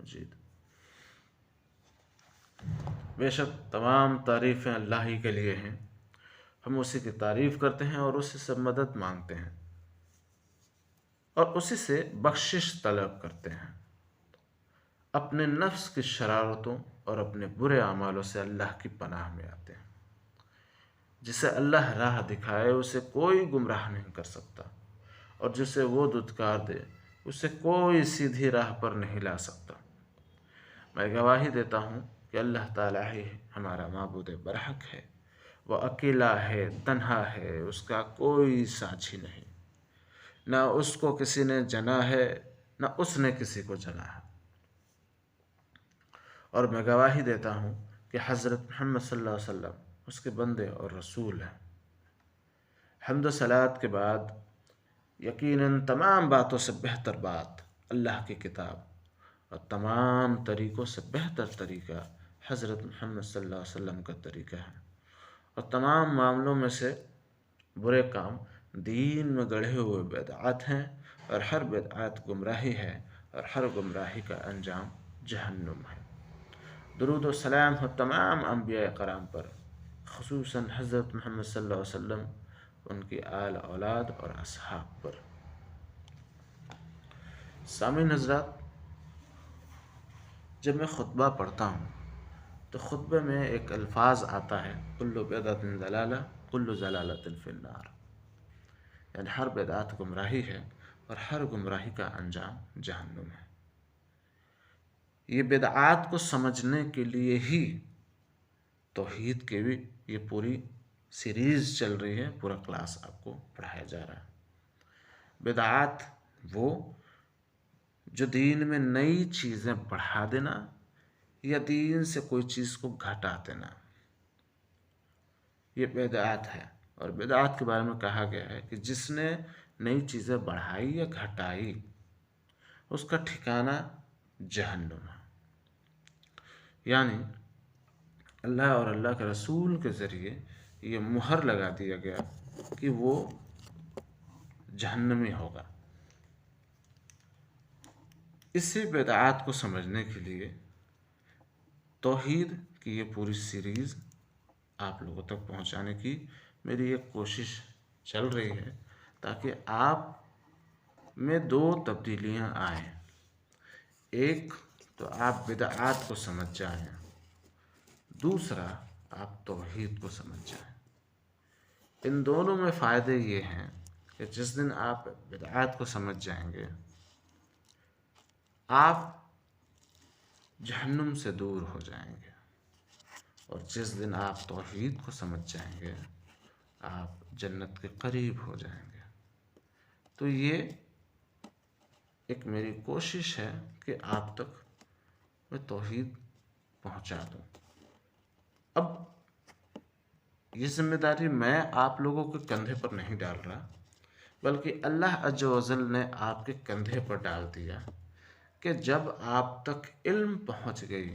मजीद। बेशक तमाम तारीफ़ें अल्लाह ही के लिए हैं। हम उसी की तारीफ़ करते हैं और उसी से मदद मांगते हैं और उसी से बख्शिश तलब करते हैं। अपने नफ्स की शरारतों और अपने बुरे अमालों से अल्लाह की पनाह में आते हैं। जिसे अल्लाह राह दिखाए उसे कोई गुमराह नहीं कर सकता और जिसे वो दुत्कार दे उसे कोई सीधी राह पर नहीं ला सकता। मैं गवाही देता हूँ कि अल्लाह ताला ही हमारा माबूद बरहक है। वह अकेला है, तन्हा है, उसका कोई साझी नहीं। ना उसको किसी ने जना है ना उसने किसी को जना है। और मैं गवाही देता हूँ कि हज़रत मोहम्मद सल्लल्लाहु अलैहि वसल्लम उसके बंदे और रसूल हैं। हम्द व सलात के बाद यकीनन तमाम बातों से बेहतर बात अल्लाह की किताब और तमाम तरीक़ों से बेहतर तरीक़ा हज़रत मोहम्मद सल्लल्लाहु अलैहि वसल्लम का तरीक़ा है। और तमाम मामलों में से बुरे काम दीन में गढ़े हुए बिदअत हैं और हर बिदअत गुमराही है और हर गुमराही का अंजाम जहन्नुम है। दुरूद व सलाम हो तमाम अंबिया कराम पर, ख़ुसूसन हज़रत मोहम्मद सल्लल्लाहु अलैहि वसल्लम, उनकी आल औलाद और असहाब पर। सामीन हज़रात, जब मैं ख़ुतबा पढ़ता हूँ तो ख़ुतबे में एक अल्फाज आता है, कुल्लु बिदअतिन ज़लाला कुल्लु ज़लालतिन फिन्नार, यानी हर बिदअत गुमराही है और हर गुमराही का अंजाम जहन्नुम है। ये बिदअत को समझने के लिए ही तौहीद की भी ये पूरी सीरीज़ चल रही है, पूरा क्लास आपको पढ़ाया जा रहा है। बिदअत वो जो दीन में नई चीज़ें बढ़ा देना या दीन से कोई चीज़ को घटा देना, ये बिदअत है। और बिदअत के बारे में कहा गया है कि जिसने नई चीज़ें बढ़ाई या घटाई उसका ठिकाना जहन्नुम है। यानी अल्लाह और अल्लाह के रसूल के ज़रिए ये मुहर लगा दिया गया कि वो जहन्नमी होगा। इसी बिदअत को समझने के लिए तौहीद की ये पूरी सीरीज़ आप लोगों तक पहुंचाने की मेरी एक कोशिश चल रही है, ताकि आप में दो तब्दीलियां आएँ। एक तो आप बिदअत को समझ जाएं, दूसरा आप तौहीद को समझ जाएं। इन दोनों में फ़ायदे ये हैं कि जिस दिन आप बिदअत को समझ जाएंगे आप जहन्नुम से दूर हो जाएंगे, और जिस दिन आप तौहीद को समझ जाएंगे आप जन्नत के करीब हो जाएंगे। तो ये एक मेरी कोशिश है कि आप तक मैं तौहीद पहुंचा दूं। अब ये जिम्मेदारी मैं आप लोगों के कंधे पर नहीं डाल रहा, बल्कि अल्लाह अज़्ज़ व जल ने आपके कंधे पर डाल दिया कि जब आप तक इल्म पहुंच गई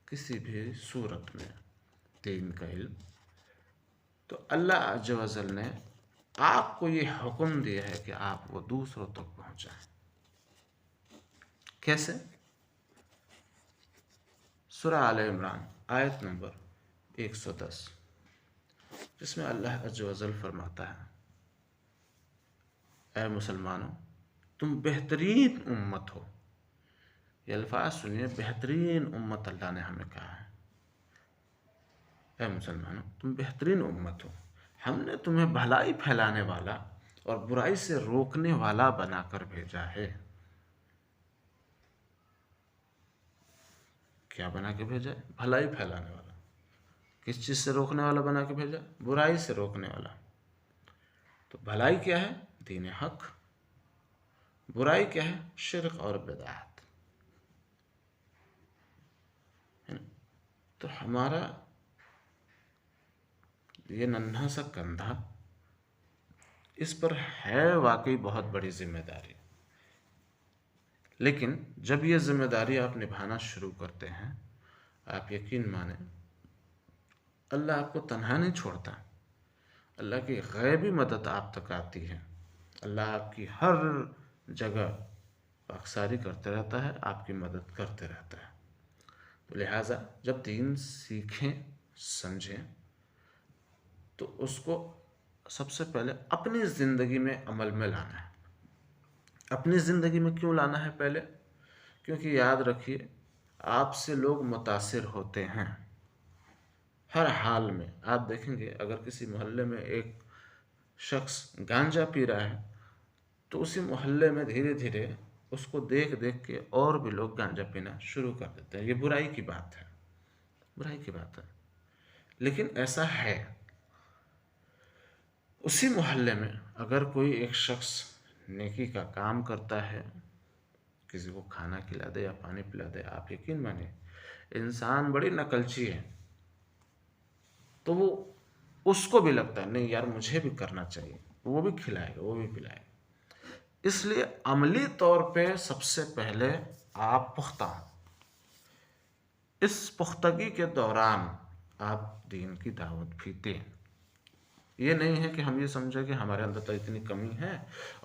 किसी भी सूरत में, दीन का इल्म, तो अल्लाह अज़्ज़ व जल ने आपको ये हुक्म दिया है कि आप वो दूसरों तक पहुंचाएं। कैसे? सूरह आल इमरान आयत नंबर 110, जिसमें अल्लाह अज़्ज़ व जल फरमाता है, ऐ मुसलमानों, तुम बेहतरीन उम्मत हो। ये अल्फाज सुनिए, बेहतरीन उम्मत अल्लाह ने हमें कहा है। ऐ मुसलमानों, तुम बेहतरीन उम्मत हो, हमने तुम्हें भलाई फैलाने वाला और बुराई से रोकने वाला बनाकर भेजा है। क्या बना के भेजा है? भलाई फैलाने वाला। किस चीज़ से रोकने वाला बना के भेजा? बुराई से रोकने वाला। तो भलाई क्या है? दीन हक। बुराई क्या है? शिर्क और बिदअत। तो हमारा ये नन्हा सा कंधा, इस पर है वाकई बहुत बड़ी जिम्मेदारी। लेकिन जब ये जिम्मेदारी आप निभाना शुरू करते हैं, आप यकीन माने अल्लाह आपको तन्हा नहीं छोड़ता। अल्लाह की गैबी मदद आप तक आती है। अल्लाह आपकी हर जगह पाकसारी करते रहता है, आपकी मदद करते रहता है। तो लिहाजा जब दीन सीखें, समझें, तो उसको सबसे पहले अपनी ज़िंदगी में अमल में लाना है। अपनी ज़िंदगी में क्यों लाना है पहले? क्योंकि याद रखिए, आपसे लोग मुतासिर होते हैं हर हाल में। आप देखेंगे, अगर किसी मोहल्ले में एक शख्स गांजा पी रहा है, तो उसी मोहल्ले में धीरे धीरे उसको देख देख के और भी लोग गांजा पीना शुरू कर देते हैं। ये बुराई की बात है, बुराई की बात है। लेकिन ऐसा है, उसी मोहल्ले में अगर कोई एक शख्स नेकी का काम करता है, किसी को खाना खिला दे या पानी पिला दे, आप यकीन मानिए इंसान बड़ी नकलची है, तो वो उसको भी लगता है नहीं यार मुझे भी करना चाहिए, वो भी खिलाएगा, वो भी पिलाएगा। इसलिए अमली तौर पे सबसे पहले आप पुख्ता हो। इस पुख्तगी के दौरान आप दीन की दावत भी दें। ये नहीं है कि हम ये समझें कि हमारे अंदर तो इतनी कमी है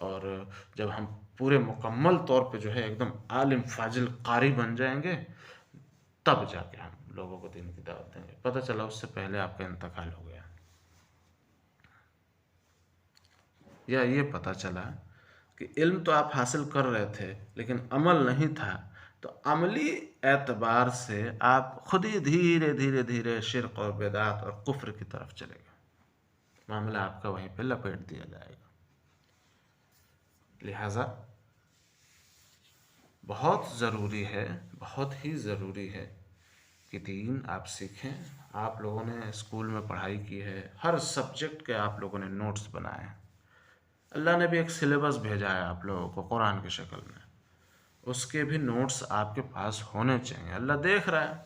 और जब हम पूरे मुकम्मल तौर पे जो है एकदम आलिम फाजिल कारी बन जाएंगे, तब जाके हम लोगों को दीन की दावत देंगे। पता चला उससे पहले आपका इंतकाल हो गया, या ये पता चला कि इल्म तो आप हासिल कर रहे थे लेकिन अमल नहीं था, तो अमली एतबार से आप खुद ही धीरे धीरे धीरे शिर्क और बिदअत और कुफ्र की तरफ चले गए। मामला आपका वहीं पे लपेट दिया जाएगा। लिहाजा बहुत ज़रूरी है, बहुत ही ज़रूरी है कि दीन आप सीखें। आप लोगों ने स्कूल में पढ़ाई की है, हर सब्जेक्ट के आप लोगों ने नोट्स बनाए हैं। अल्लाह ने भी एक सिलेबस भेजा है आप लोगों को कुरान की शक्ल में, उसके भी नोट्स आपके पास होने चाहिए। अल्लाह देख रहा है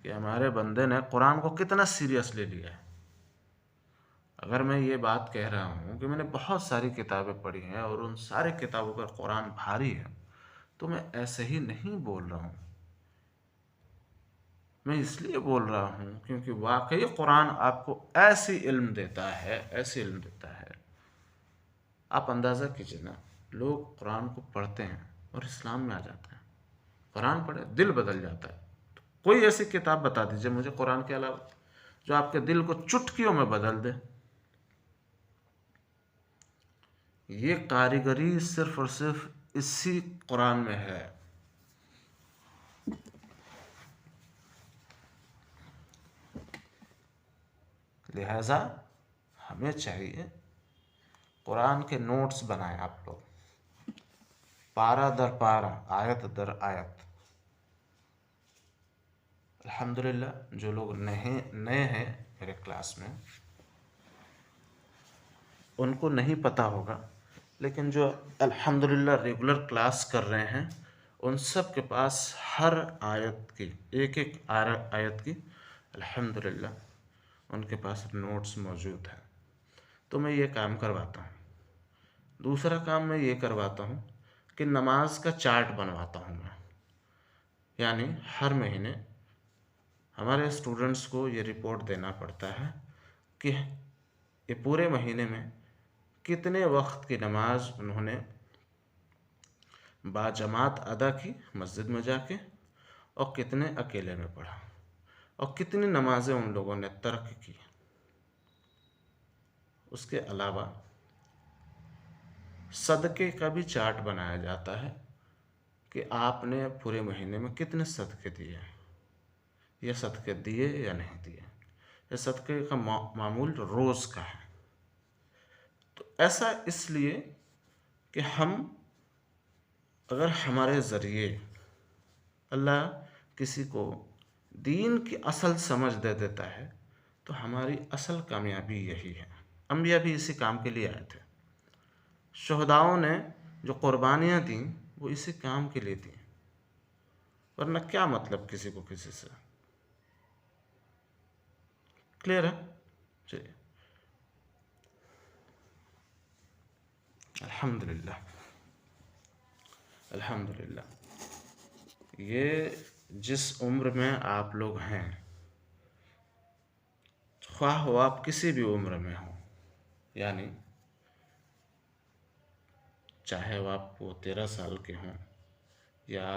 कि हमारे बंदे ने कुरान को कितना सीरियसली लिया है। अगर मैं ये बात कह रहा हूँ कि मैंने बहुत सारी किताबें पढ़ी हैं और उन सारी किताबों पर कुरान भारी है, तो मैं ऐसे ही नहीं बोल रहा हूँ। मैं इसलिए बोल रहा हूँ क्योंकि वाकई कुरान आपको ऐसी इल्म देता है, ऐसी इल्म देता है। आप अंदाज़ा कीजिए ना, लोग कुरान को पढ़ते हैं और इस्लाम में आ जाते हैं। कुरान पढ़े दिल बदल जाता है। तो कोई ऐसी किताब बता दीजिए मुझे कुरान के अलावा जो आपके दिल को चुटकियों में बदल दे। ये कारीगरी सिर्फ और सिर्फ इसी कुरान में है। लिहाजा हमें चाहिए कुरान के नोट्स बनाएं आप लोग, पारा दर पारा, आयत दर आयत। अल्हम्दुलिल्लाह जो लोग नए हैं मेरे क्लास में, उनको नहीं पता होगा, लेकिन जो अल्हम्दुलिल्लाह रेगुलर क्लास कर रहे हैं, उन सब के पास हर आयत की एक एक आयत की अल्हम्दुलिल्लाह उनके पास नोट्स मौजूद है। तो मैं ये काम करवाता हूँ। दूसरा काम मैं ये करवाता हूँ कि नमाज का चार्ट बनवाता हूँ मैं। यानी हर महीने हमारे स्टूडेंट्स को ये रिपोर्ट देना पड़ता है कि ये पूरे महीने में कितने वक्त की नमाज उन्होंने बाजमात अदा की मस्जिद में जाके, और कितने अकेले में पढ़ा, और कितनी नमाजें उन लोगों ने तर्क की। उसके अलावा सदक़े का भी चार्ट बनाया जाता है कि आपने पूरे महीने में कितने सदक़े दिए, या सदक़े दिए या नहीं दिए। ये सदक़े का मामूल रोज़ का है। तो ऐसा इसलिए कि हम, अगर हमारे ज़रिए अल्लाह किसी को दीन की असल समझ दे देता है तो हमारी असल कामयाबी यही है। अंबिया भी इसी काम के लिए आए थे। शुहदाओं ने जो कुर्बानियाँ दी वो इसी काम के लिए दी, वरना क्या मतलब किसी को किसी से। क्लियर है? चलिए, अल्हम्दुलिल्लाह अल्हम्दुलिल्लाह। ये जिस उम्र में आप लोग हैं, ख्वाह हो आप किसी भी उम्र में हो, यानी चाहे वो आप 13 साल के हों, या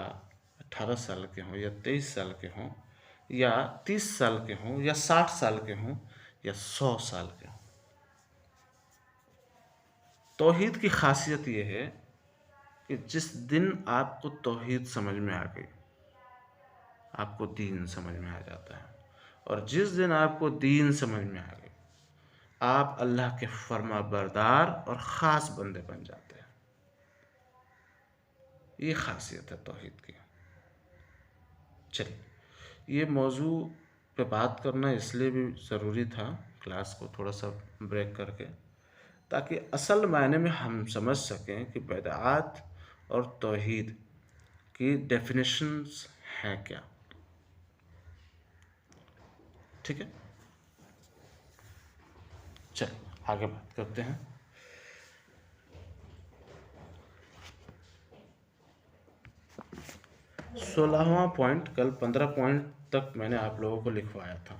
18 साल के हों, या 23 साल के हों, या 30 साल के हों, या 60 साल के हों, या 100 साल के हों, तौहीद की खासियत यह है कि जिस दिन आपको तौहीद समझ में आ गई, आपको दीन समझ में आ जाता है। और जिस दिन आपको दीन समझ में आ गई, आप अल्लाह के फर्मा बरदार और ख़ास बंदे बन जाते हैं। ये खासियत है तौहीद की। चलिए, ये मौजू पे बात करना इसलिए भी ज़रूरी था, क्लास को थोड़ा सा ब्रेक करके, ताकि असल मायने में हम समझ सकें कि बिदअत और तौहीद की डेफिनेशंस हैं क्या। ठीक है, चलिए आगे बात करते हैं। सोलहवां पॉइंट, कल 15 पॉइंट तक मैंने आप लोगों को लिखवाया था।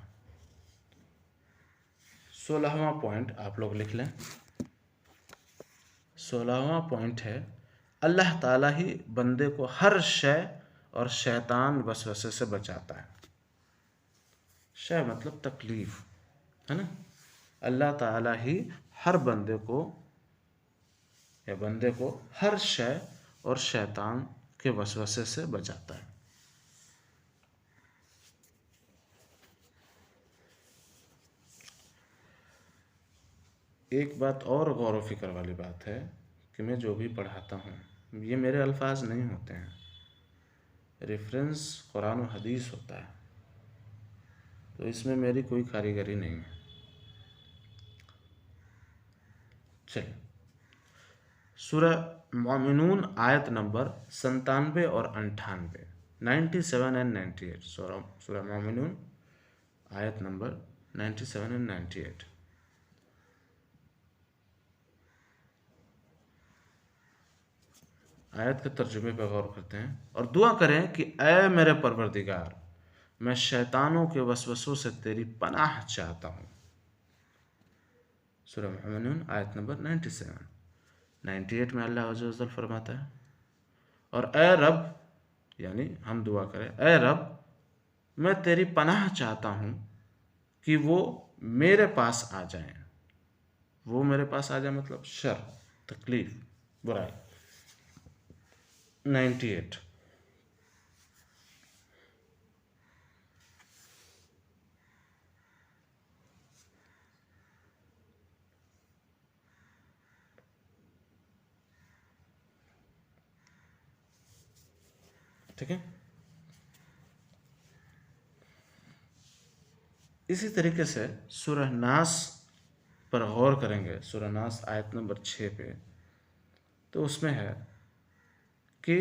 16वां पॉइंट आप लोग लिख लें। 16वां पॉइंट है, अल्लाह ताला ही बंदे को हर शय और शैतान वसवसे से बचाता है। शय मतलब तकलीफ, है ना। अल्लाह ताला ही हर बंदे को, या बंदे को हर शय और शैतान के वसवसे से बचाता है। एक बात और गौर व फिक्र वाली बात है कि मैं जो भी पढ़ाता हूँ ये मेरे अल्फाज नहीं होते हैं, रेफरेंस कुरान और हदीस होता है, तो इसमें मेरी कोई कारीगरी नहीं है। चलिए, सूरह मोमिनून आयत नंबर 97 और 98, 97 एंड 98। सूरह मोमिनून आयत नंबर 97 एंड 98। आयत के तर्जुमे पर गौर करते हैं और दुआ करें कि ऐ मेरे परवरदिगार, मैं शैतानों के वसवसों से तेरी पनाह चाहता हूँ। सूरह मोमिनून आयत नंबर 97। 98 में अल्लाह अज़्ज़ व जल फरमाता है, और ऐ रब, यानी हम दुआ करें, ऐ रब मैं तेरी पनाह चाहता हूँ कि वो मेरे पास आ जाएं। वो मेरे पास आ जाए मतलब शर, तकलीफ, बुराई। 98। ठीक है, इसी तरीके से सूरह नास पर गौर करेंगे। सूरह नास आयत नंबर 6 पे, तो उसमें है कि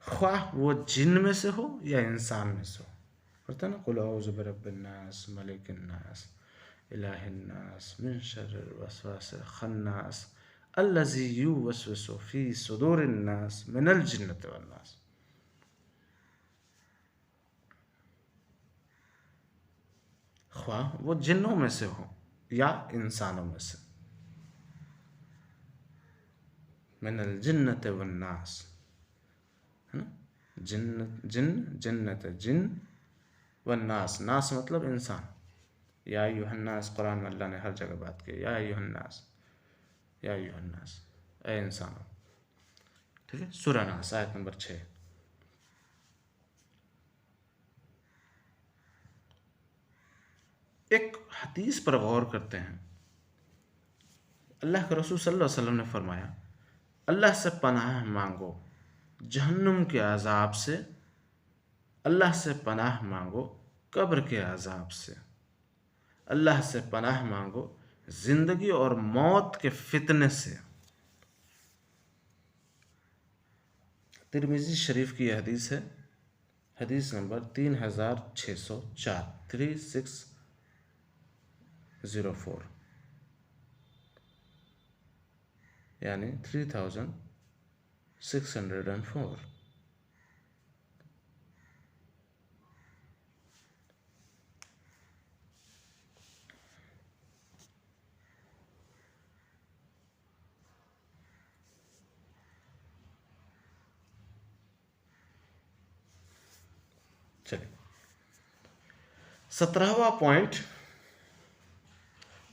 ख्वाह वो जिन में से हो या इंसान में से हो, पढ़ते ना, कुल औज़ु बिरब्बिन्नास मलिकिन्नास इलाहिन्नास मिन शर्रिल वसवासिल खन्नास अल्लज़ी युवस्विसु फ़ी सुदूरिन्नास मिनल जिन्नति वन्नास। ख्वाह वो जिन्नों में से हो या इंसानों में से, मिनल जिन्नति वन्नास, है ना। जिन्नत जिन व नास, नास मतलब इंसान। या अय्युहन्नास, कुरान में अल्लाह ने हर जगह बात की, या अय्युहन्नास, या अय्युहन्नास, ए इंसानों। ठीक है, सूरह नास आयत नंबर 6। एक हदीस पर गौर करते हैं। अल्लाह के रसूल सल्लल्लाहु अलैहि वसल्लम ने फरमाया, अल्लाह से पनाह मांगो जहन्नुम के अजाब से, अल्लाह से पनाह मांगो कब्र के अजाब से, अल्लाह से पनाह मांगो जिंदगी और मौत के फितने से। तिरमिजी शरीफ की यह हदीस है, हदीस नंबर 3604, 3604, यानी 3604। चलिए 17वां पॉइंट,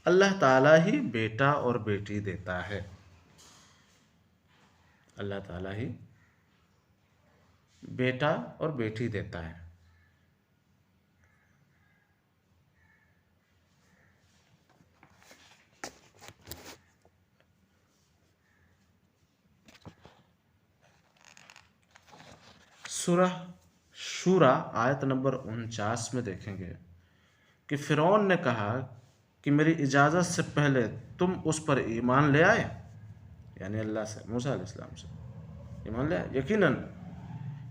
अल्लाह ताला ही बेटा और बेटी देता है। अल्लाह ताला ही बेटा और बेटी देता है। सूरह शूरा आयत नंबर 49 में देखेंगे कि फिरौन ने कहा कि मेरी इजाज़त से पहले तुम उस पर ईमान ले आए, यानी अल्लाह से, मूसा अलैहिस्सलाम से ईमान ले आए। यकीनन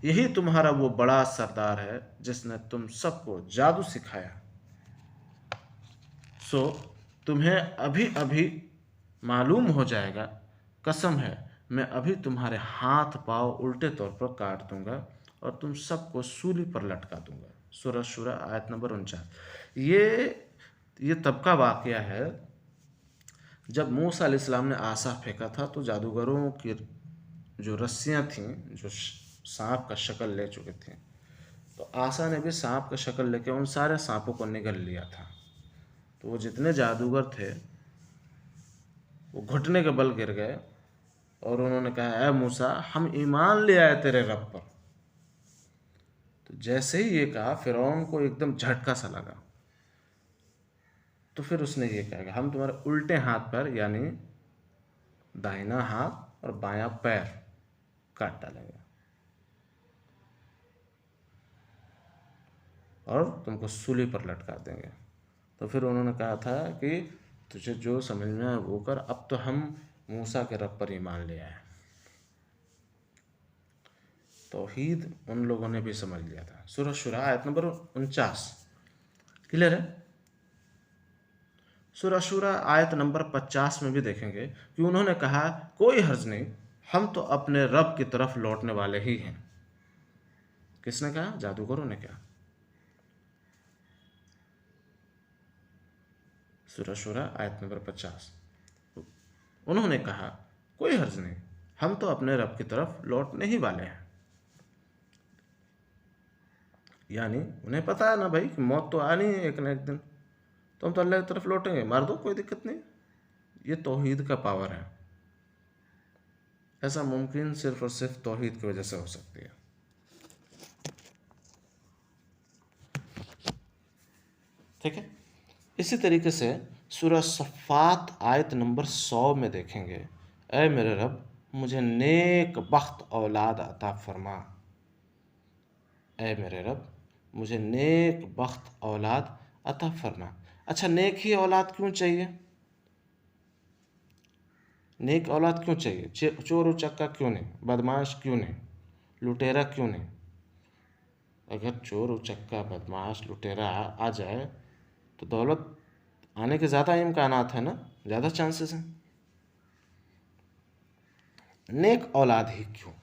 यही तुम्हारा वो बड़ा सरदार है जिसने तुम सबको जादू सिखाया। सो तुम्हें अभी अभी मालूम हो जाएगा, कसम है मैं अभी तुम्हारे हाथ पांव उल्टे तौर पर काट दूंगा और तुम सबको सूली पर लटका दूंगा। सूरह शूरा आयत नंबर 49। ये तब का वाक़या है जब मूसा अलैहिस्सलाम ने आसा फेंका था, तो जादूगरों की जो रस्सियाँ थीं, जो सांप का शक्ल ले चुके थे, तो आसा ने भी सांप का शक्ल लेके उन सारे सांपों को निगल लिया था। तो वो जितने जादूगर थे वो घुटने के बल गिर गए और उन्होंने कहा, ऐ मूसा हम ईमान ले आए तेरे रब पर। तो जैसे ही ये कहा फिरौन को एकदम झटका सा लगा, तो फिर उसने ये कहा कि हम तुम्हारे उल्टे हाथ पर, यानी दाहिना हाथ और बायां पैर काट डालेंगे और तुमको सूली पर लटका देंगे। तो फिर उन्होंने कहा था कि तुझे जो समझ में आए वो कर, अब तो हम मूसा के रब पर ईमान ले आए। तौहीद उन लोगों ने भी समझ लिया था। सूरह शूरा आयत नंबर 49 क्लियर है। सूरह शूरा आयत नंबर 50 में भी देखेंगे कि उन्होंने कहा, कोई हर्ज नहीं, हम तो अपने रब की तरफ लौटने वाले ही हैं। किसने कहा? जादूगरों ने कहा। सूरह शूरा आयत नंबर 50, उन्होंने कहा कोई हर्ज नहीं, हम तो अपने रब की तरफ लौटने ही वाले हैं। यानी उन्हें पता है ना भाई कि मौत तो आनी है एक ना एक दिन, तो हम तो अल्लाह की तरफ लौटेंगे, मार दो कोई दिक्कत नहीं। ये तौहीद का पावर है। ऐसा मुमकिन सिर्फ और सिर्फ तौहीद की वजह से हो सकती है। ठीक है। इसी तरीके से सूरह सफ़ात आयत नंबर 100 में देखेंगे, ऐ मेरे रब मुझे नेक बख्त औलाद अता फरमा। ऐ मेरे रब मुझे नेक बख्त औलाद अता फरमा। अच्छा, नेक ही औलाद क्यों चाहिए? नेक औलाद क्यों चाहिए? चोर उचक्का क्यों नहीं? बदमाश क्यों नहीं? लुटेरा क्यों नहीं? अगर चोर उचक्का बदमाश लुटेरा आ जाए तो दौलत आने के ज़्यादा इम्कानात है ना, ज़्यादा चांसेस हैं। नेक औलाद ही क्यों?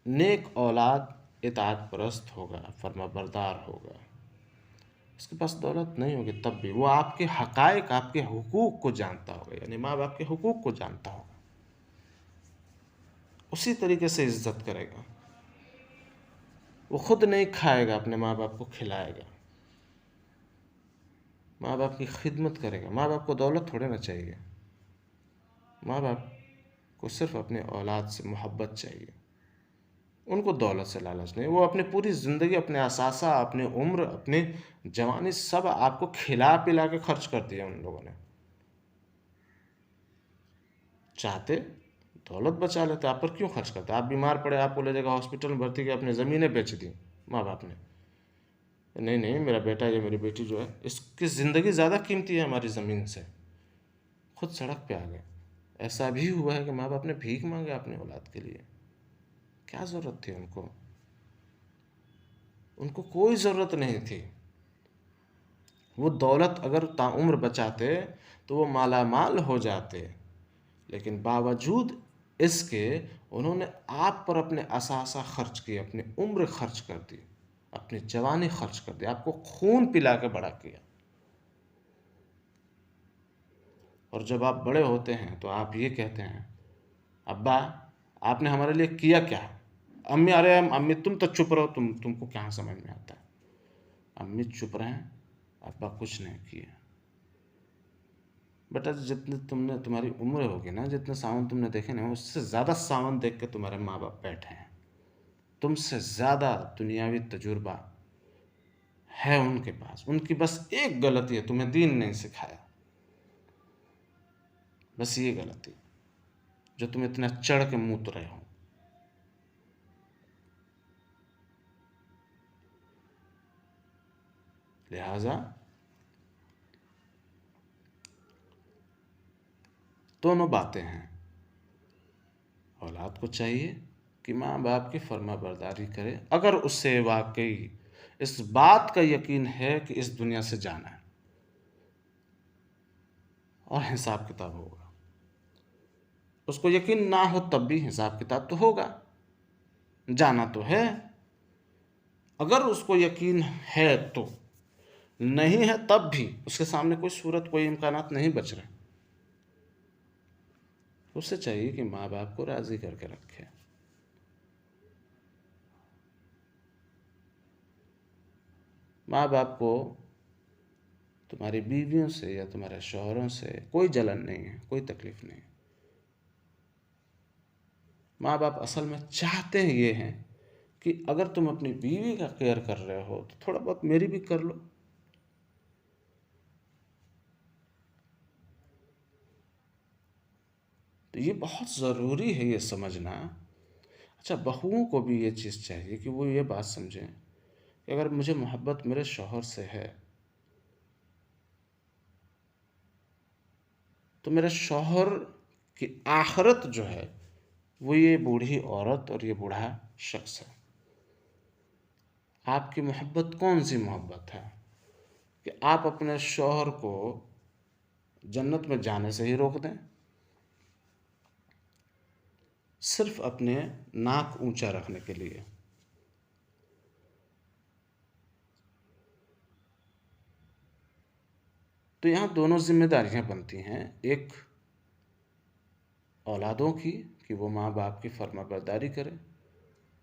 नेक औलाद इताअत परस्त होगा, फर्माबरदार होगा। उसके पास दौलत नहीं होगी तब भी वो आपके हक़ाइक़, आपके हुकूक को जानता होगा, यानी माँ बाप के हुकूक को जानता होगा। उसी तरीके से इज्जत करेगा। वो खुद नहीं खाएगा, अपने माँ बाप को खिलाएगा, माँ बाप की खिदमत करेगा। माँ बाप को दौलत थोड़े ना चाहिए, माँ बाप को सिर्फ अपने औलाद से मोहब्बत चाहिए। उनको दौलत से लालच नहीं। वो अपनी पूरी ज़िंदगी, अपने असासा, अपनी उम्र, अपनी जवानी सब आपको खिला पिला के खर्च कर दिया उन लोगों ने। चाहते दौलत बचा लेते, आप पर क्यों खर्च करते? आप बीमार पड़े, आपको ले जाकर हॉस्पिटल में भर्ती किया, अपनी ज़मीनें बेच दी माँ बाप ने। नहीं नहीं, मेरा बेटा या मेरी बेटी जो है, इसकी ज़िंदगी ज़्यादा कीमती है हमारी ज़मीन से। खुद सड़क पे आ गए। ऐसा भी हुआ है कि माँ बाप ने भीख मांगे अपने औलाद के लिए। क्या ज़रूरत थी उनको? उनको कोई ज़रूरत नहीं थी। वो दौलत अगर ताउम्र बचाते तो वो माला माल हो जाते, लेकिन बावजूद इसके उन्होंने आप पर अपने असासा खर्च किए, अपनी उम्र खर्च कर दी, अपनी जवानी खर्च कर दी, आपको खून पिला के बड़ा किया। और जब आप बड़े होते हैं तो आप ये कहते हैं, अब्बा आपने हमारे लिए किया क्या? अम्मी, अरे अम्मी तुम तो चुप रहो, तुमको क्या समझ में आता है? अम्मी चुप रहें, अब्बा कुछ नहीं किया। बेटा जितने तुम्हारी उम्र होगी ना, जितने सावन तुमने देखे ना, उससे ज़्यादा सावन देख के तुम्हारे माँ बाप बैठे हैं। तुमसे ज़्यादा दुनियावी तजुर्बा है उनके पास। उनकी बस एक गलती है, तुम्हें दीन नहीं सिखाया। बस ये गलती जो तुम इतना चढ़ के मूत रहे हो। लिहाजा दोनों बातें हैं। औलाद को चाहिए कि माँ बाप की फर्माबरदारी करे, अगर उससे वाकई इस बात का यकीन है कि इस दुनिया से जाना है और हिसाब किताब होगा। उसको यकीन ना हो तब भी हिसाब किताब तो होगा, जाना तो है। अगर उसको यकीन है तो, नहीं है तब भी उसके सामने कोई सूरत, कोई इम्कानात नहीं बच रहे। उससे चाहिए कि माँ बाप को राज़ी करके रखे। माँ बाप को तुम्हारी बीवियों से या तुम्हारे शौहरों से कोई जलन नहीं है, कोई तकलीफ़ नहीं है। माँ बाप असल में चाहते हैं ये हैं कि अगर तुम अपनी बीवी का केयर कर रहे हो तो थोड़ा बहुत मेरी भी कर लो। तो ये बहुत ज़रूरी है ये समझना। अच्छा, बहुओं को भी ये चीज़ चाहिए कि वो ये बात समझें कि अगर मुझे मोहब्बत मेरे शौहर से है तो मेरे शौहर की आखिरत जो है वो ये बूढ़ी औरत और ये बूढ़ा शख्स है। आपकी मोहब्बत कौन सी मोहब्बत है कि आप अपने शौहर को जन्नत में जाने से ही रोक दें, सिर्फ अपने नाक ऊंचा रखने के लिए? तो यहाँ दोनों जिम्मेदारियाँ बनती हैं, एक औलादों की कि वो माँ बाप की फर्माबरदारी करे,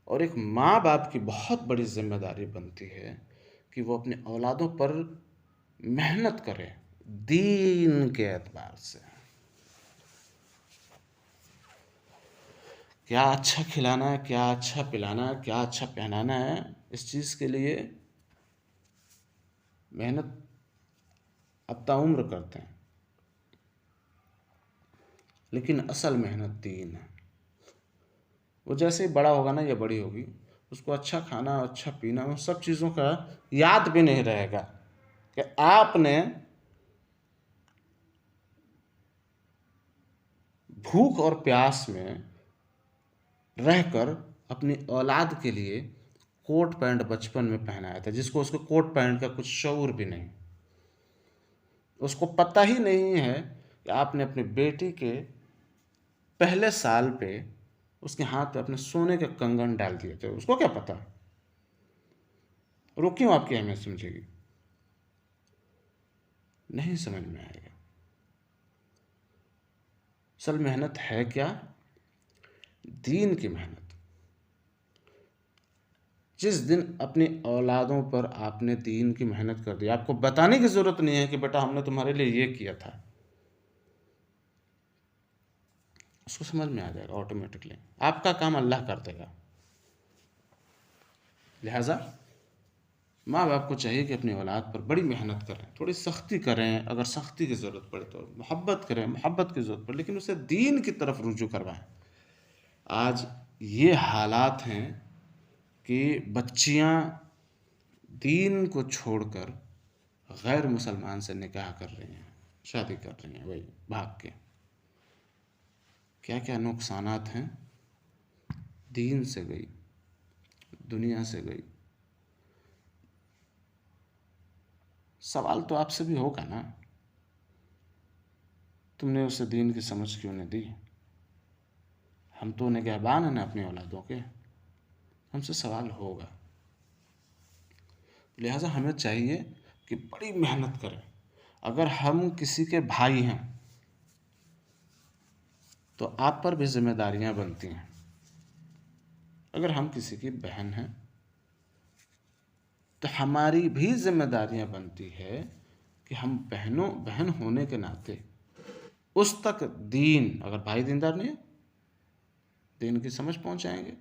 और एक माँ बाप की बहुत बड़ी जिम्मेदारी बनती है कि वो अपने औलादों पर मेहनत करे दीन के एतबार से। क्या अच्छा खिलाना है, क्या अच्छा पिलाना है, क्या अच्छा पहनाना है, इस चीज़ के लिए मेहनत अब ताउम्र करते हैं, लेकिन असल मेहनत दीन है। वो जैसे ही बड़ा होगा ना या बड़ी होगी, उसको अच्छा खाना, अच्छा पीना, उन सब चीज़ों का याद भी नहीं रहेगा कि आपने भूख और प्यास में रहकर अपनी औलाद के लिए कोट पैंट बचपन में पहनाया था, जिसको उसको कोट पैंट का कुछ शऊर भी नहीं। उसको पता ही नहीं है कि आपने अपनी बेटी के पहले साल पे उसके हाथ पे अपने सोने के कंगन डाल दिए थे। उसको क्या पता? और वो क्यों आपकी अहमियत समझेगी? नहीं समझ में आएगा। असल मेहनत है क्या? दीन की मेहनत। जिस दिन अपनी औलादों पर आपने दीन की मेहनत कर दी, आपको बताने की ज़रूरत नहीं है कि बेटा हमने तुम्हारे लिए ये किया था, उसको समझ में आ जाएगा ऑटोमेटिकली, आपका काम अल्लाह कर देगा। लिहाजा माँ बाप को चाहिए कि अपनी औलाद पर बड़ी मेहनत करें, थोड़ी सख्ती करें, अगर सख्ती की ज़रूरत पड़े तो मोहब्बत करें, मोहब्बत की ज़रूरत पड़े, लेकिन उसे दीन की तरफ रुजू करवाएं। आज ये हालात हैं कि बच्चियाँ दीन को छोड़कर गैर मुसलमान से निकाह कर रही हैं, शादी कर रही हैं, वही भाग के। क्या क्या नुकसानात हैं, दीन से गई, दुनिया से गई। सवाल तो आपसे भी होगा ना, तुमने उसे दीन की समझ क्यों नहीं दी? हम तो निगहबान हैं ना अपनी औलादों के, हमसे सवाल होगा। लिहाजा हमें चाहिए कि बड़ी मेहनत करें। अगर हम किसी के भाई हैं तो आप पर भी जिम्मेदारियां बनती हैं। अगर हम किसी की बहन हैं तो हमारी भी जिम्मेदारियां बनती है कि हम बहन होने के नाते उस तक दीन, अगर भाई दीनदार नहीं है, दीन की समझ पहुंचाएंगे,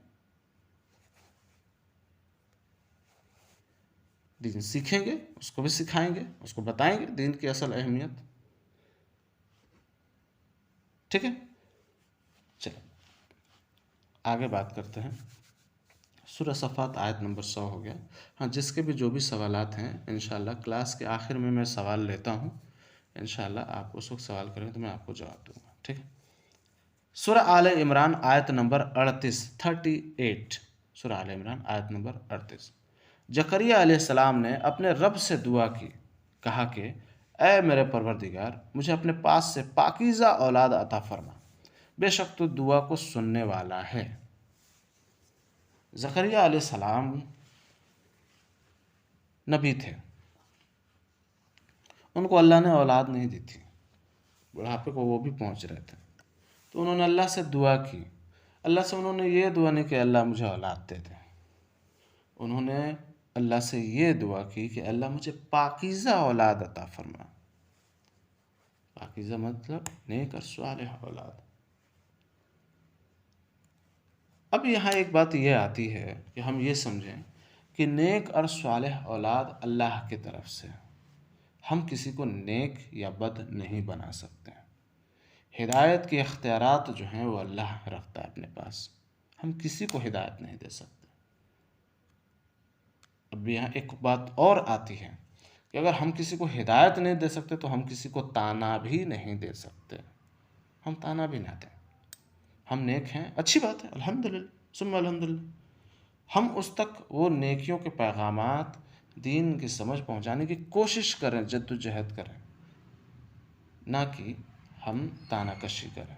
दीन सीखेंगे, उसको भी सिखाएंगे, उसको बताएंगे दीन की असल अहमियत। ठीक है, चलो आगे बात करते हैं। सूरह सफ़ात आयत नंबर 100 हो गया। हाँ, जिसके भी जो भी सवालात हैं इंशाल्लाह क्लास के आखिर में मैं सवाल लेता हूँ, इंशाल्लाह आप उस वक्त सवाल करेंगे तो मैं आपको जवाब दूंगा। ठीक है, सूरह आले इमरान आयत नंबर 38 सूरह आले इमरान आयत नंबर 38। जकरिया अलैहिस्सलाम ने अपने रब से दुआ की, कहा कि ऐ मेरे परवरदिगार, मुझे अपने पास से पाकीज़ा औलाद अता फरमा, बेशक तो दुआ को सुनने वाला है। जकरिया अलैहिस्सलाम नबी थे, उनको अल्लाह ने औलाद नहीं दी थी, बुढ़ापे को वो भी पहुंच रहे थे, तो उन्होंने अल्लाह से दुआ की। अल्लाह से उन्होंने ये दुआ नहीं कि अल्लाह मुझे औलाद दे दे, उन्होंने अल्लाह से ये दुआ की कि अल्लाह मुझे पाकीज़ा औलाद अता फरमा। पाकीज़ा मतलब नेक और सालेह औलाद। अब यहाँ एक बात यह आती है कि हम ये समझें कि नेक और सालेह औलाद अल्लाह की तरफ से, हम किसी को नेक या बद नहीं बना सकते। हिदायत के इख्तियारात जो हैं वो अल्लाह रखता है अपने पास, हम किसी को हिदायत नहीं दे सकते। अब यहाँ एक बात और आती है कि अगर हम किसी को हिदायत नहीं दे सकते तो हम किसी को ताना भी नहीं दे सकते। हम ताना भी ना दें, हम नेक हैं, अच्छी बात है, अल्हम्दुलिल्लाह सुम्मा अल्हम्दुलिल्लाह। हम उस तक वो नेकियों के पैगामात, दीन की समझ पहुँचाने की कोशिश करें, जद्दोजहद करें, ना कि हम तानाकशी करें।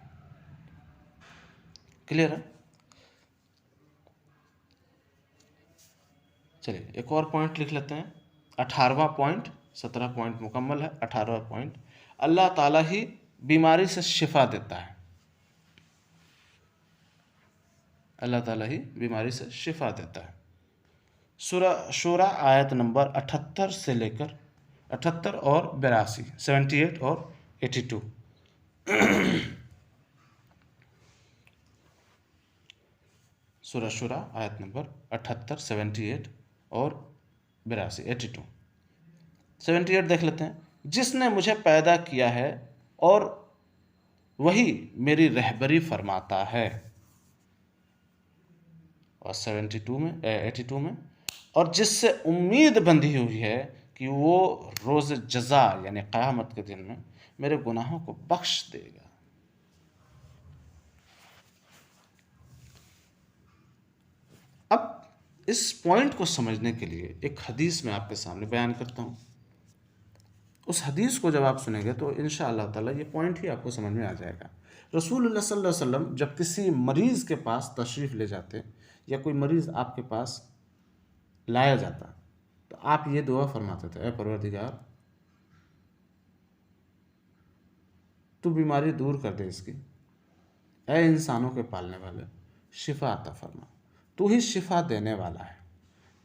क्लियर है? चलिए एक और पॉइंट लिख लेते हैं, 18वां पॉइंट। 17 पॉइंट मुकम्मल है, 18वां पॉइंट, अल्लाह ताला ही बीमारी से शिफा देता है। अल्लाह ताला ही बीमारी से शिफा देता है। सूरह शूरा आयत नंबर 78 से लेकर 78 और 82, 78 और 82। सूरह शूरा आयत नंबर 78, 78 और 82, 82। 78 देख लेते हैं। जिसने मुझे पैदा किया है और वही मेरी रहबरी फरमाता है। और 72 में 82 में, और जिससे उम्मीद बंधी हुई है कि वो रोज़ जज़ा यानी क़यामत के दिन में मेरे गुनाहों को बख्श देगा। अब इस पॉइंट को समझने के लिए एक हदीस मैं आपके सामने बयान करता हूँ। उस हदीस को जब आप सुनेंगे तो इंशाअल्लाह ताला ये पॉइंट ही आपको समझ में आ जाएगा। रसूलुल्लाह सल्लल्लाहु अलैहि वसल्लम जब किसी मरीज़ के पास तशरीफ़ ले जाते या कोई मरीज़ आपके पास लाया जाता तो आप ये दुआ फरमाते थे, ऐ परवरदिगार तू बीमारी दूर कर दे इसकी, ऐ इंसानों के पालने वाले शिफा अता फरमा। तू ही शिफा देने वाला है,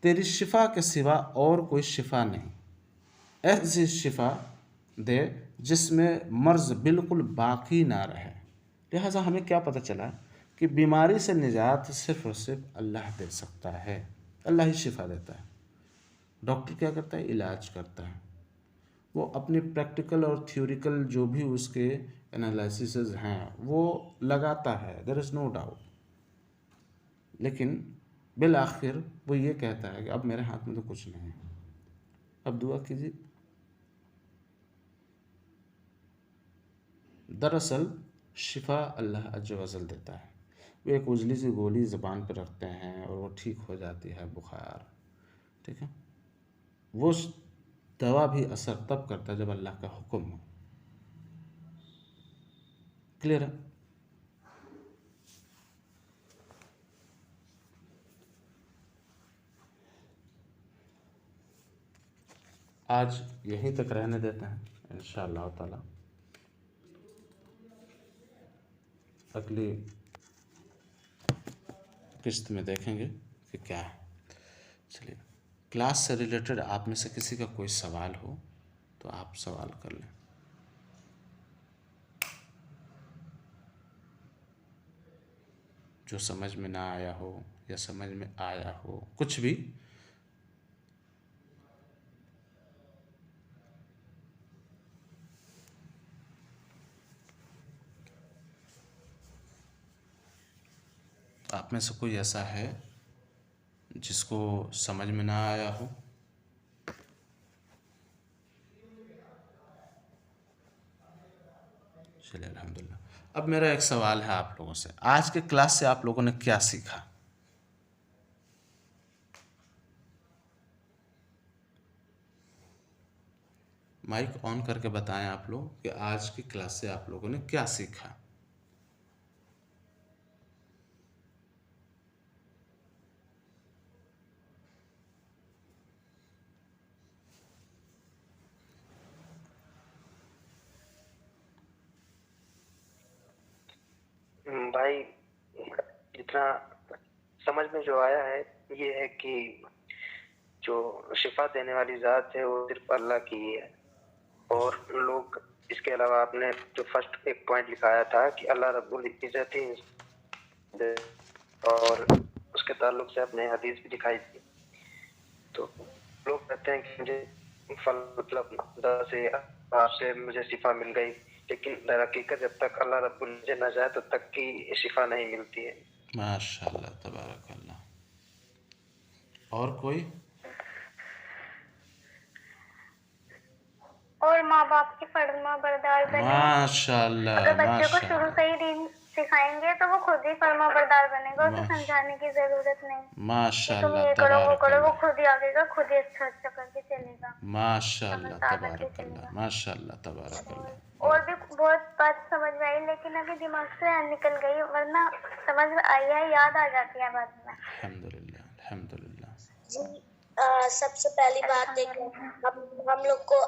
तेरी शिफा के सिवा और कोई शिफा नहीं। ऐसी शिफा दे जिसमें मर्ज बिल्कुल बाकी ना रहे। लिहाजा हमें क्या पता चला कि बीमारी से निजात सिर्फ और सिर्फ अल्लाह दे सकता है, अल्लाह ही शिफा देता है। डॉक्टर क्या करता है? इलाज करता है। वो अपनी प्रैक्टिकल और थ्योरिकल जो भी उसके एनालिसिस हैं वो लगाता है, देयर इज़ नो डाउट, लेकिन बिल आखिर वो ये कहता है कि अब मेरे हाथ में तो कुछ नहीं है, अब दुआ कीजिए। दरअसल शिफा अल्लाह अज़्ज़ व जल देता है। वो एक उजली सी गोली ज़बान पर रखते हैं और वो ठीक हो जाती है बुखार, ठीक है। वो दवा भी असर तब करता है जब अल्लाह का हुक्म हो। क्लियर है? आज यहीं तक रहने देते हैं, इंशाअल्लाह ताला अगली किस्त में देखेंगे कि क्या है। चलिए, क्लास से रिलेटेड आप में से किसी का कोई सवाल हो तो आप सवाल कर लें। जो समझ में ना आया हो या समझ में आया हो, कुछ भी। आप में से कोई ऐसा है जिसको समझ में ना आया हो? चलिए, अल्हम्दुलिल्लाह। अब मेरा एक सवाल है आप लोगों से, आज के क्लास से आप लोगों ने क्या सीखा? माइक ऑन करके बताएं आप लोग कि आज की क्लास से आप लोगों ने क्या सीखा। भाई, जितना समझ में जो आया है ये है कि जो शिफा देने वाली ज़ात है वो सिर्फ अल्लाह की ही है। और लोग इसके अलावा आपने जो फर्स्ट एक पॉइंट लिखाया था कि अल्लाह रब्बुल इज्जत ही, और उसके ताल्लुक से अपने हदीस भी दिखाई थी। तो लोग कहते हैं कि मुझे मतलब से आपसे मुझे शिफा मिल गई, लेकिन दर हकीकत जब तक अल्लाह रब्बुल इज्जत न जाए तो तक की शिफा नहीं मिलती है। माशाल्लाह, तबारकल्लाह। और कोई? और माँ बाप की फर्मा बरदार बने। माशाल्लाह, अगर बच्चे को शुरू माशाल्लाह, से ही दीन सिखाएंगे तो वो खुद ही फर्मा बरदार बनेगा, उसे समझाने की जरूरत नहीं कि तुम माशाल्लाह, ये करो वो करो, वो तबारकल्लाह, खुद ही आगेगा, खुद ही अच्छा करके चलेगा, माशाल्लाह, समझदार बन के तबारकल्लाह, चलेगा। माशाल्लाह, तबारकल्लाह। और भी बहुत बात समझ में आई, लेकिन अभी दिमाग से निकल गई, वरना समझ में आई है, याद आ जाती है बाद में। अल्हम्दुलिल्लाह, अल्हम्दुलिल्लाह। जी, सबसे पहली बात है कि हम लोग को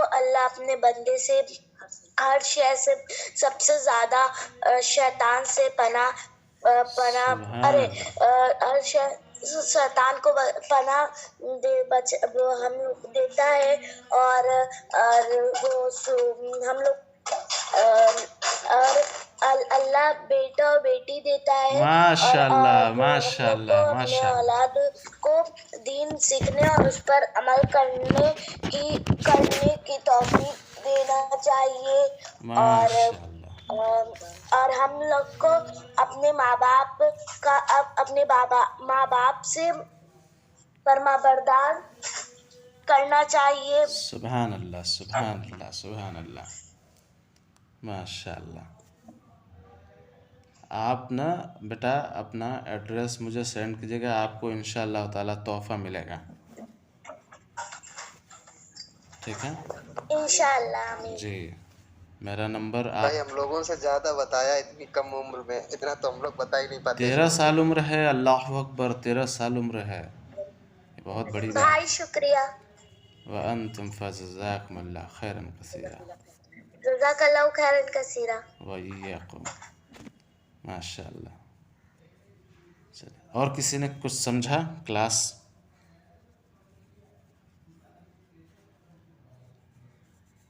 अल्लाह अपने बंदे से हर शय से सबसे ज्यादा शैतान से हर शैतान को पनाह वो हम लोग देता है। और वो हम लोग और अल्लाह बेटा और बेटी देता है। माशाल्लाह, और माशाल्लाह, अपने माशाल्लाह, औलाद को दीन सीखने और उस पर अमल करने की तौफीक देना चाहिए। माशाल्लाह। और हम लोग को अपने माँ बाप से फरमाबरदार करना चाहिए। सुभान अल्लाह, सुभान अल्लाह, सुभान अल्लाह, माशाल्लाह। आप ना बेटा अपना एड्रेस मुझे सेंड कीजिएगा, आपको इंशाअल्लाह ताला तोहफ़ा मिलेगा, ठीक है? इंशाअल्लाह, आमीन। जी, मेरा नंबर आप। भाई, हम लोगों से ज्यादा बताया इतनी कम उम्र में, इतना तो हम लोग बता ही नहीं पाते। 13 साल उम्र है, अल्लाह अकबर, 13 साल उम्र है, ये बहुत बड़ी बात भाई है। शुक्रिया। व अंतुम फजज़ाकुमुल्लाह खैरन कसीरा जज़ाकल्लाहु खैरन कसीरा। व इय्याकुम माशाअल्लाह। चलिए, और किसी ने कुछ समझा क्लास?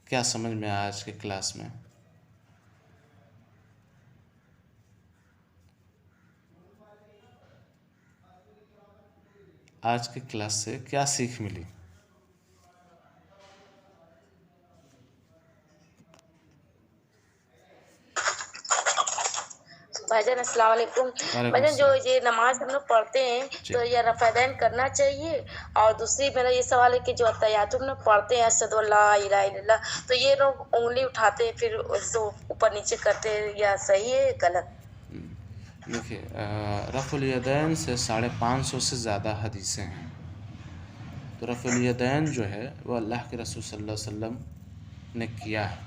क्या समझ में आया आज के क्लास में? आज की क्लास से क्या सीख मिली? भाईजान अस्सलाम वालेकुम। वालेकुम भाईजान जो अस्सलाम। ये नमाज हम लोग पढ़ते हैं जी। तो ये रफ़ैदैन करना चाहिए। और दूसरी मेरा ये सवाल है कि जो अत्तहियात हम लोग पढ़ते हैं अशहदु अल्ला इलाहा इल्लल्लाह, तो ये लोग उंगली उठाते हैं फिर उसको ऊपर नीचे करते हैं, या सही है गलत? देखिए, रफ़ुल यदैन से 550 से ज़्यादा हदीसें हैं। तो रफ़ुल यदैन जो है वो अल्लाह के रसूल सल्लल्लाहु अलैहि वसल्लम ने किया है,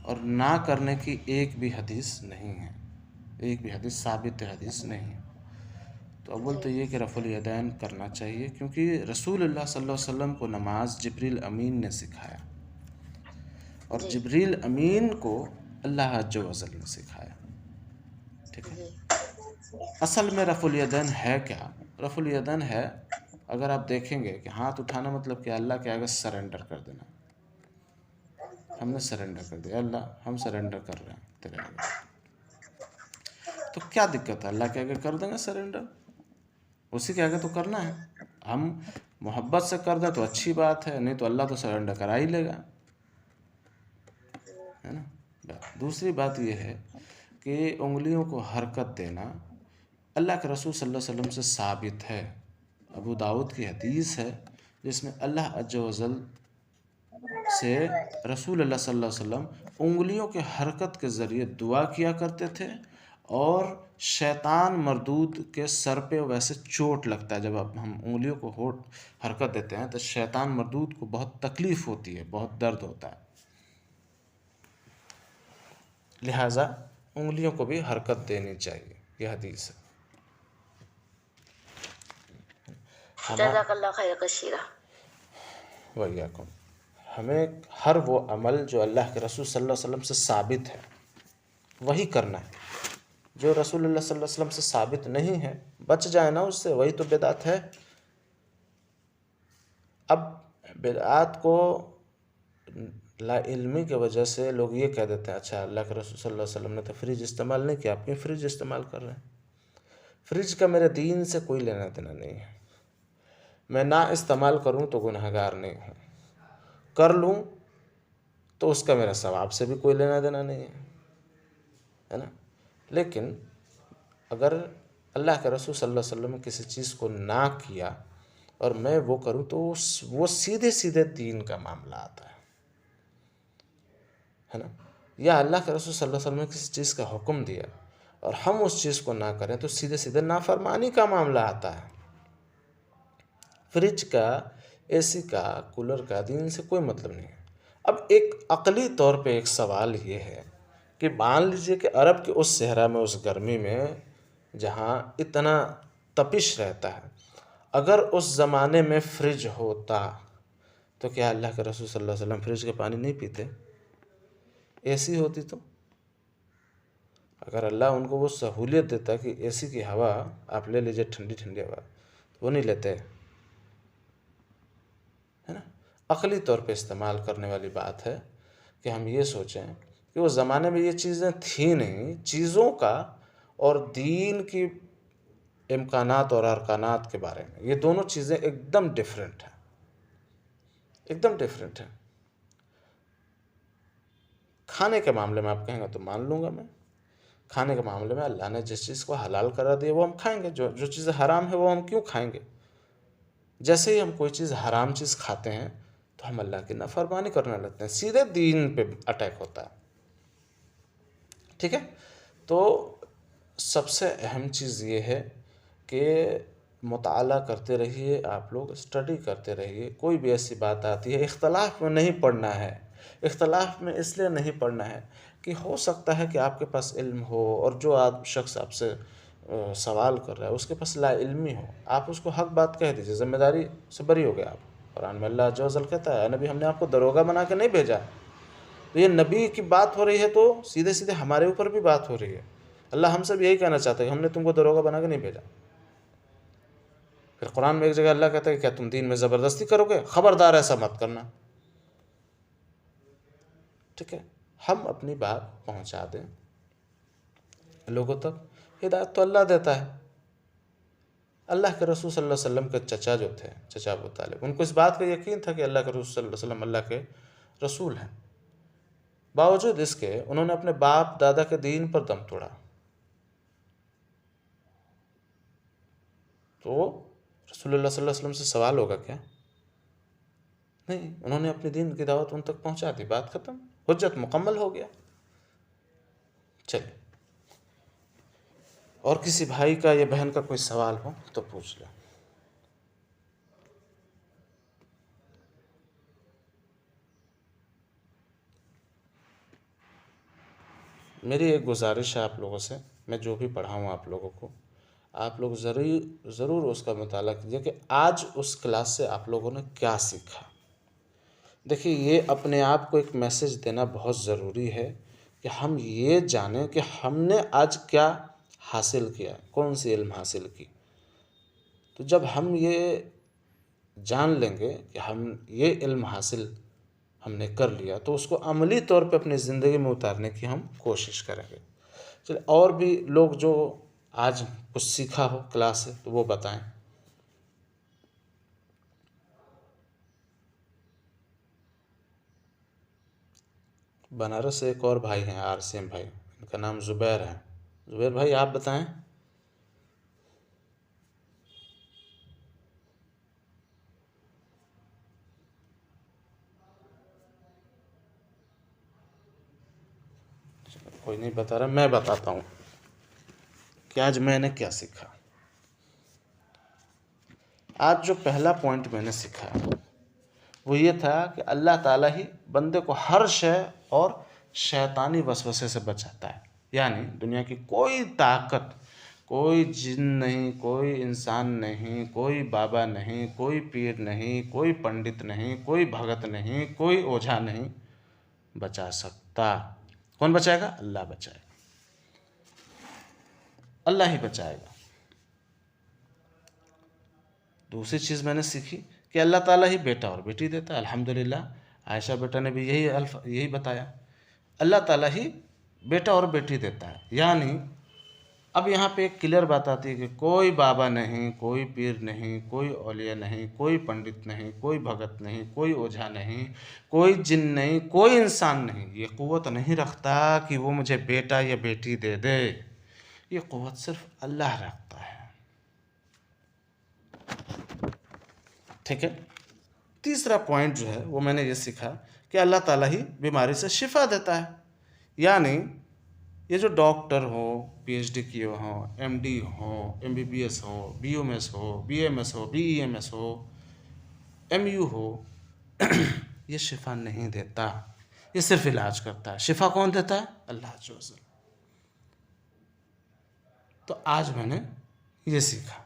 और ना करने की एक भी हदीस नहीं है, एक भी हदीस साबित हदीस नहीं है। तो अव्वल तो ये कि रफ़ुल यदैन करना चाहिए, क्योंकि रसूलुल्लाह सल्लल्लाहु अलैहि वसल्लम को नमाज जिब्रील अमीन ने सिखाया, और जी जिब्रील अमीन को अल्लाह अज़्ज़ व जल ने सिखाया। ठीक है। जी असल में रफ़ुल यदैन है क्या? रफ़ुल यदैन है, अगर आप देखेंगे कि हाथ उठाना मतलब कि अल्लाह के आगे सरेंडर कर देना। हमने सरेंडर कर दिया, अल्लाह हम सरेंडर कर रहे हैं तेरे आगे। तो क्या दिक्कत है? अल्लाह के आगे कर देंगे सरेंडर, उसी के आगे तो करना है। हम मोहब्बत से कर दें तो अच्छी बात है, नहीं तो अल्लाह तो सरेंडर करा ही लेगा, है ना। दूसरी बात यह है कि उंगलियों को हरकत देना अल्लाह के रसूल सल्लल्लाहु अलैहि वसल्लम से साबित है। अबू दाऊद की हदीस है जिसमें अल्लाह अज़्ज़ व जल से रसूल अल्लाह सल्लल्लाहु अलैहि वसल्लम उंगलियों के हरकत के ज़रिए दुआ किया करते थे, और शैतान मरदूद के सर पे वैसे चोट लगता है। जब हम उंगलियों को हरकत देते हैं तो शैतान मरदूद को बहुत तकलीफ़ होती है, बहुत दर्द होता है। लिहाजा उंगलियों को भी हरकत देनी चाहिए, यह हदीस है। जज़ाकल्लाह खैर कसीरा। वय्याकुम। हमें हर वो अमल जो अल्लाह के रसूल सल्लल्लाहु अलैहि वसल्लम से साबित है वही करना है। जो रसूलुल्लाह सल्लल्लाहु अलैहि वसल्लम से साबित नहीं है, बच जाए ना उससे, वही तो बिदअत है। अब बिदअत को लाइल्मी की वजह से लोग ये कह देते हैं, अच्छा अल्लाह के रसूल सल्लल्लाहु अलैहि वसल्लम ने तो फ्रिज इस्तेमाल नहीं किया, आप क्यों फ्रिज इस्तेमाल कर रहे हैं? फ्रिज का मेरे दीन से कोई लेना देना नहीं है। मैं ना इस्तेमाल करूं तो गुनहगार नहीं हूं, कर लूं तो उसका मेरा सवाब से भी कोई लेना देना नहीं है ना। लेकिन अगर अल्लाह के रसूल सल्लल्लाहु अलैहि वसल्लम ने किसी चीज़ को ना किया और मैं वो करूं तो वो सीधे सीधे दीन का मामला आता है ना। या अल्लाह के रसूल सल्लल्लाहु अलैहि वसल्लम ने किसी चीज़ का हुक्म दिया और हम उस चीज़ को ना करें तो सीधे सीधे नाफरमानी का मामला आता है। फ्रिज का, एसी का, कूलर का दीन से कोई मतलब नहीं है। अब एक अक़ली तौर पे एक सवाल ये है कि मान लीजिए कि अरब के उस सहरा में, उस गर्मी में जहाँ इतना तपिश रहता है, अगर उस ज़माने में फ्रिज होता तो क्या अल्लाह के रसूल सल्लल्लाहु अलैहि वसल्लम फ्रिज के पानी नहीं पीते? एसी होती तो? अगर अल्लाह उनको वो सहूलियत देता कि एसी की हवा आप ले लीजिए, ठंडी ठंडी हवा, तो वो नहीं लेते, है ना। अक़ली तौर पे इस्तेमाल करने वाली बात है कि हम ये सोचें कि उस ज़माने में ये चीज़ें थी नहीं। चीज़ों का और दीन की इम्कानात और अरकानात के बारे में, ये दोनों चीज़ें एकदम डिफरेंट हैं, एकदम डिफरेंट हैं। खाने के मामले में आप कहेंगे तो मान लूँगा मैं, खाने के मामले में अल्लाह ने जिस चीज़ को हलाल करा दिया वो हम खाएंगे, जो चीज़ें हराम है वो हम क्यों खाएंगे। जैसे ही हम कोई चीज़ हराम चीज़ खाते हैं तो हम अल्लाह की नाफरमानी करने लगते हैं, सीधे दीन पे अटैक होता है। ठीक है। तो सबसे अहम चीज़ ये है कि मुताला करते रहिए, आप लोग स्टडी करते रहिए। कोई भी ऐसी बात आती है, इख्तलाफ में नहीं पढ़ना है। इख्तलाफ में इसलिए नहीं पढ़ना है कि हो सकता है कि आपके पास इल्म हो और जो शख्स आपसे सवाल कर रहा है उसके पास ला इल्मी हो, आप उसको हक बात कह दीजिए, ज़िम्मेदारी से बरी हो गए आप। कुरान में अल्लाह अज़्ज़ व जल कहता है, नबी हमने आपको दरोगा बना के नहीं भेजा। तो ये नबी की बात हो रही है तो सीधे सीधे हमारे ऊपर भी बात हो रही है। अल्लाह हमसे भी यही कहना चाहता है कि हमने तुमको दरोगा बना के नहीं भेजा। फिर कुरान में एक जगह अल्लाह कहता है कि क्या तुम दीन में ज़बरदस्ती करोगे, खबरदार ऐसा मत करना। ठीक है, हम अपनी बात पहुंचा दें लोगों तक। हिदायत तो अल्लाह देता है। अल्लाह के रसूल सल्लल्लाहु अलैहि वसल्लम के चचा जो थे, चचा अबू तालिब, उनको इस बात का यकीन था कि अल्लाह के रसूल सल्लल्लाहु अलैहि वसल्लम अल्लाह के रसूल हैं। बावजूद इसके उन्होंने अपने बाप दादा के दीन पर दम तोड़ा। तो रसूलुल्लाह सल्लल्लाहु अलैहि वसल्लम से सवाल होगा क्या? नहीं, उन्होंने अपने दीन की दावत उन तक पहुंचा दी, बात खत्म, हुज्जत मुकम्मल हो गया। चलिए, और किसी भाई का या बहन का कोई सवाल हो तो पूछ लो। मेरी एक गुजारिश है आप लोगों से, मैं जो भी पढ़ाऊँ आप लोगों को, आप लोग ज़रूर उसका मुताला कीजिए कि आज उस क्लास से आप लोगों ने क्या सीखा। देखिए, ये अपने आप को एक मैसेज देना बहुत ज़रूरी है कि हम ये जानें कि हमने आज क्या हासिल किया, कौन सी इल्म हासिल की। तो जब हम ये जान लेंगे कि हम ये इल्म हासिल हमने कर लिया, तो उसको अमली तौर पे अपनी ज़िंदगी में उतारने की हम कोशिश करेंगे। चलिए, और भी लोग जो आज कुछ सीखा हो क्लास से तो वो बताएं। बनारस से एक और भाई हैं, RCM भाई, इनका नाम ज़ुबैर है। ज़ुबैर भाई, आप बताएं। कोई नहीं बता रहा, मैं बताता हूँ कि आज मैंने क्या सीखा। आज जो पहला पॉइंट मैंने सीखा वो ये था कि अल्लाह ताला ही बंदे को हर शय और शैतानी वसवसे से बचाता है। यानी दुनिया की कोई ताकत, कोई जिन नहीं, कोई इंसान नहीं, कोई बाबा नहीं, कोई पीर नहीं, कोई पंडित नहीं, कोई भगत नहीं, कोई ओझा नहीं बचा सकता। कौन बचाएगा? अल्लाह बचाएगा, अल्लाह ही बचाएगा। दूसरी चीज़ मैंने सीखी कि अल्लाह ताला ही बेटा और बेटी देता है। अल्हम्दुलिल्लाह, आयशा बेटा ने भी यही बताया, अल्लाह ताला ही बेटा और बेटी देता है। यानी अब यहाँ पे एक क्लियर बात आती है कि कोई बाबा नहीं, कोई पीर नहीं, कोई औलिया नहीं, कोई पंडित नहीं, कोई भगत नहीं, कोई ओझा नहीं, कोई जिन नहीं, कोई इंसान नहीं ये क़ुव्वत नहीं रखता कि वो मुझे बेटा या बेटी दे दे। ये क़ुव्वत सिर्फ अल्लाह रखता है। ठीक है। तीसरा पॉइंट जो है वो मैंने ये सीखा कि अल्लाह ताला ही बीमारी से शिफा देता है। यानी ये जो डॉक्टर हो, PhD किए हो, MD हो, MBBS हो, BOMS हो, BMS हो, BEMS हो, MU हो, ये शिफा नहीं देता, ये सिर्फ इलाज करता है। शिफा कौन देता है? अल्लाह अज़्ज़ व जल। तो आज मैंने ये सीखा।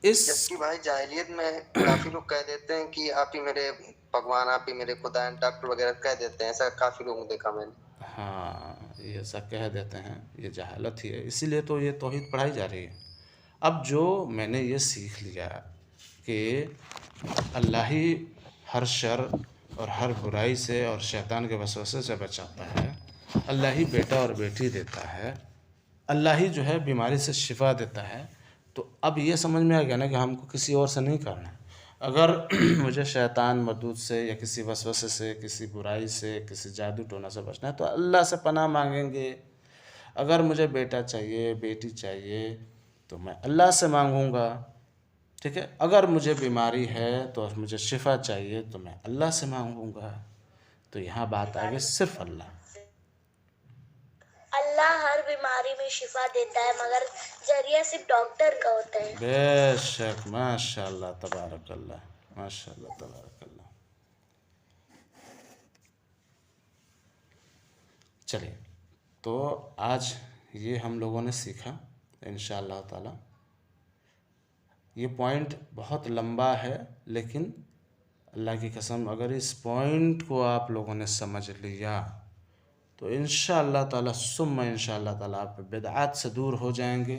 जबकि भाई जाहिलियत में काफी लोग कह देते हैं कि आप ही मेरे भगवान, आप ही मेरे खुदा हैं, डॉक्टर वगैरह कह देते हैं, ऐसा काफी लोगों को देखा मैंने। हाँ, ये ऐसा कह देते हैं, ये जहालत ही है, इसीलिए तो ये तौहीद पढ़ाई जा रही है। अब जो मैंने ये सीख लिया कि अल्लाह ही हर शर और हर बुराई से और शैतान के वसवसे से बचाता है, अल्लाह ही बेटा और बेटी देता है, अल्लाह ही जो है बीमारी से शिफा देता है। तो अब ये समझ में आ गया ना कि हमको किसी और से नहीं करना है। अगर मुझे शैतान मरदूद से या किसी वसवसे से, किसी बुराई से, किसी जादू टोना से बचना है तो अल्लाह से पनाह मांगेंगे। अगर मुझे बेटा चाहिए, बेटी चाहिए तो मैं अल्लाह से मांगूंगा। ठीक है। अगर मुझे बीमारी है तो मुझे शिफा चाहिए तो मैं अल्लाह से मांगूंगा। तो यहाँ बात आ गई सिर्फ अल्लाह। अल्लाह हर बीमारी में शिफा देता है, मगर जरिया सिर्फ डॉक्टर का होता है। बेशक, माशाल्लाह तबारकल्लाह, माशाल्लाह तबारकल्लाह। चलिए, तो आज ये हम लोगों ने सीखा इंशाअल्लाह ताला। ये पॉइंट बहुत लंबा है, लेकिन अल्लाह की कसम अगर इस पॉइंट को आप लोगों ने समझ लिया तो इंशाअल्लाह ताला सुम्मा इंशाअल्लाह ताला आप बिदअत से दूर हो जाएंगे,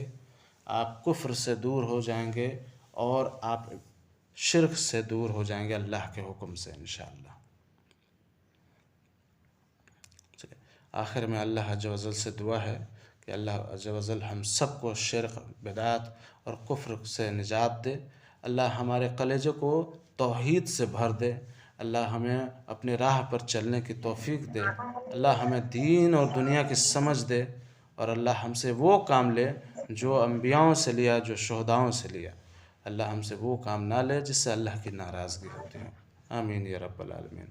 आप कुफ्र से दूर हो जाएंगे और आप शिर्क से दूर हो जाएंगे अल्लाह के हुक्म से इंशाअल्लाह। चलिए, आखिर में अल्लाह अज़्ज़ वज़ल से दुआ है कि अल्लाह अज़्ज़ वज़ल हम सबको शिर्क, बिदअत और कुफ्र से निजात दे। अल्लाह हमारे कलेजे को तौहीद से भर दे। अल्लाह हमें अपनी राह पर चलने की तौफीक दे। अल्लाह हमें दीन और दुनिया की समझ दे और अल्लाह हमसे वो काम ले जो अंबियाओं से लिया, जो शहदाओं से लिया। अल्लाह हमसे वो काम ना ले जिससे अल्लाह की नाराज़गी होती है। आमीन या रब्बल आलमीन।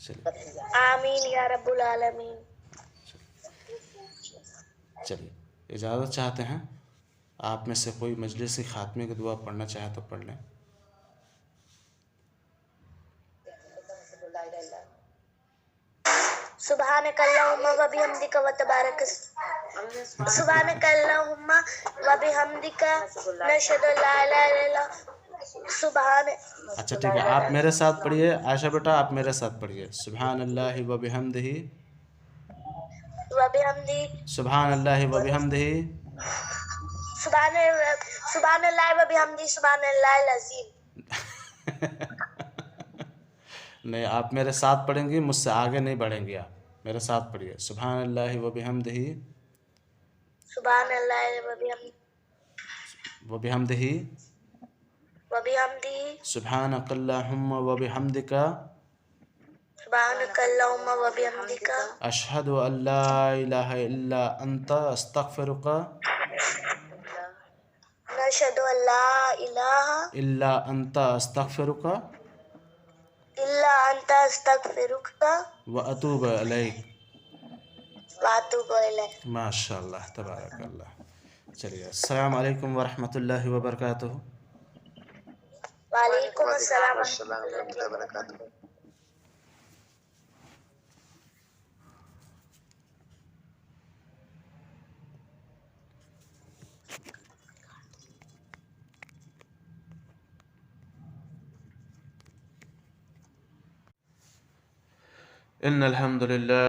चलिए आमीन या रब्बुल आलमीन। चलिए इजाज़त चाहते हैं। आप में से कोई मजलिस ख़ात्मे की दुआ पढ़ना चाहे तो पढ़ लें। सुब्हानक अल्लाहुम्मा व बिहम्दिका व तबारक सुब्हानक अल्लाहुम्मा व बिहम्दिका नशहदु ला इलाहा इल्लल्ला सुब्हान। अच्छा ठीक है, आप मेरे साथ पढ़िए। आयशा बेटा आप मेरे साथ पढ़िए। सुब्हानल्लाहि व बिहम्दिही, व बिहम्दी, सुब्हानल्लाहि व बिहम्दिही, सुब्हानल्लाह व बिहम्दी सुब्हानल्लाहिल अज़ीम। नहीं, आप मेरे साथ पढ़ेंगी, मुझसे आगे नहीं बढ़ेंगी। आप मेरे साथ पढ़िए। सुब्हानल्लाहि व बिहम्दिही, सुब्हानल्लाह व बिहम्दिही, व बिहम्दी सुब्हानकल्लाहुम्मा व बिहम्दिका, सुब्हानकल्लाहुम्मा व बिहम्दिका अशहदु अल्ला इलाहा इल्ला अंता अस्तगफिरुका नशहदु अल्ला इलाहा इल्ला अंता अस्तगफिरुका इल्ला अंता अस्तगफिरुका व अतूबु अलैक। व अतूबु इलैक। माशाअल्लाह तबारकल्लाह। चलिए, अस्सलामु अलैकुम व रहमतुल्लाहि व बरकातुहू। वालेकुम अस्सलाम। अस्सलाम वालेकुम व बरकातुहू। इन्नल हम्दुलिल्लाह